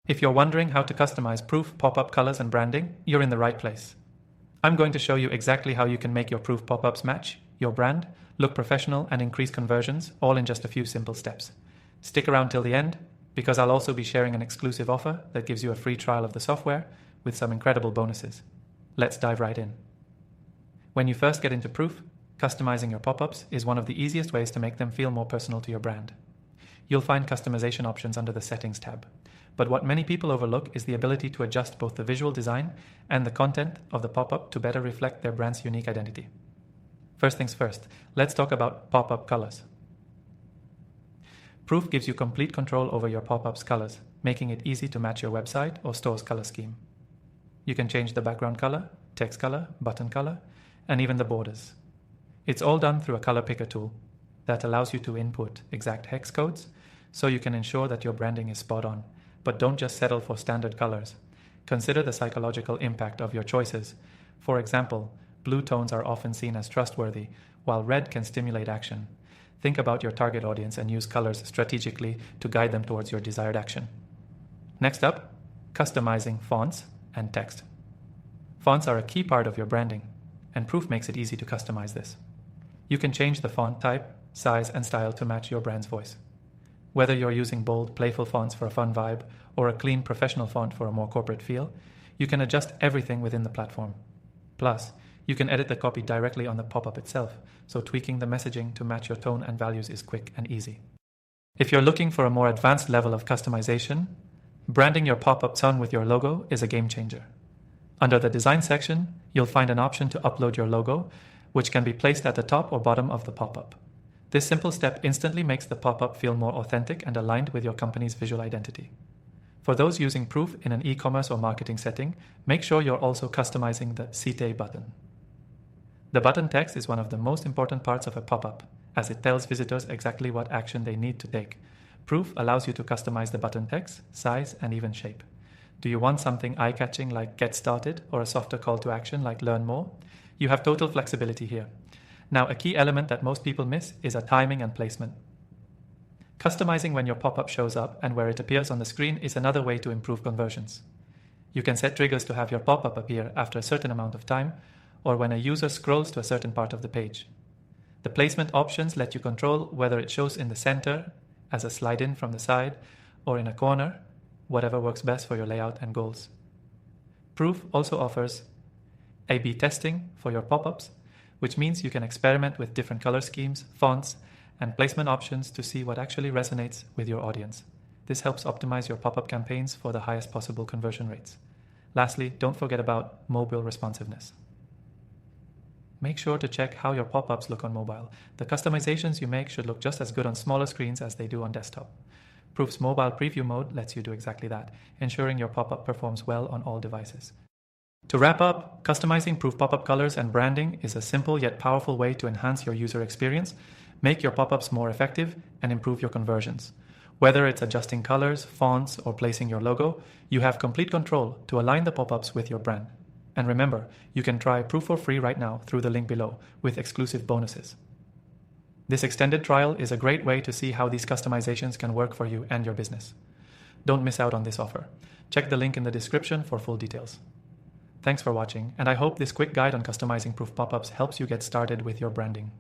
If you're wondering how to customize Proof pop-up colors and branding, you're in the right place. I'm going to show you exactly how you can make your Proof pop-ups match your brand, look professional, and increase conversions, all in just a few simple steps. Stick around till the end, because I'll also be sharing an exclusive offer that gives you a free trial of the software with some incredible bonuses. Let's dive right in. When you first get into Proof, customizing your pop-ups is one of the easiest ways to make them feel more personal to your brand. You'll find customization options under the Settings tab. But what many people overlook is the ability to adjust both the visual design and the content of the pop-up to better reflect their brand's unique identity. First things first, let's talk about pop-up colors. Proof gives you complete control over your pop-up's colors, making it easy to match your website or store's color scheme. You can change the background color, text color, button color, and even the borders. It's all done through a color picker tool that allows you to input exact hex codes so you can ensure that your branding is spot on. But don't just settle for standard colors. Consider the psychological impact of your choices. For example, blue tones are often seen as trustworthy, while red can stimulate action. Think about your target audience and use colors strategically to guide them towards your desired action. Next up, customizing fonts and text. Fonts are a key part of your branding, and Proof makes it easy to customize this. You can change the font type, size, and style to match your brand's voice. Whether you're using bold, playful fonts for a fun vibe or a clean, professional font for a more corporate feel, you can adjust everything within the platform. Plus, you can edit the copy directly on the pop-up itself, so tweaking the messaging to match your tone and values is quick and easy. If you're looking for a more advanced level of customization, branding your pop-up ton with your logo is a game changer. Under the design section, you'll find an option to upload your logo, which can be placed at the top or bottom of the pop-up. This simple step instantly makes the pop-up feel more authentic and aligned with your company's visual identity. For those using Proof in an e-commerce or marketing setting, make sure you're also customizing the Cite button. The button text is one of the most important parts of a pop-up, as it tells visitors exactly what action they need to take. Proof allows you to customize the button text, size, and even shape. Do you want something eye-catching like Get Started or a softer call to action like Learn More? You have total flexibility here. Now, a key element that most people miss is a timing and placement. Customizing when your pop-up shows up and where it appears on the screen is another way to improve conversions. You can set triggers to have your pop-up appear after a certain amount of time or when a user scrolls to a certain part of the page. The placement options let you control whether it shows in the center, as a slide-in from the side, or in a corner, whatever works best for your layout and goals. Proof also offers A/B testing for your pop-ups, which means you can experiment with different color schemes, fonts, and placement options to see what actually resonates with your audience. This helps optimize your pop-up campaigns for the highest possible conversion rates. Lastly, don't forget about mobile responsiveness. Make sure to check how your pop-ups look on mobile. The customizations you make should look just as good on smaller screens as they do on desktop. Proof's mobile preview mode lets you do exactly that, ensuring your pop-up performs well on all devices. To wrap up, customizing Proof pop-up colors and branding is a simple yet powerful way to enhance your user experience, make your pop-ups more effective, and improve your conversions. Whether it's adjusting colors, fonts, or placing your logo, you have complete control to align the pop-ups with your brand. And remember, you can try Proof for free right now through the link below with exclusive bonuses. This extended trial is a great way to see how these customizations can work for you and your business. Don't miss out on this offer. Check the link in the description for full details. Thanks for watching, and I hope this quick guide on customizing Proof pop-ups helps you get started with your branding.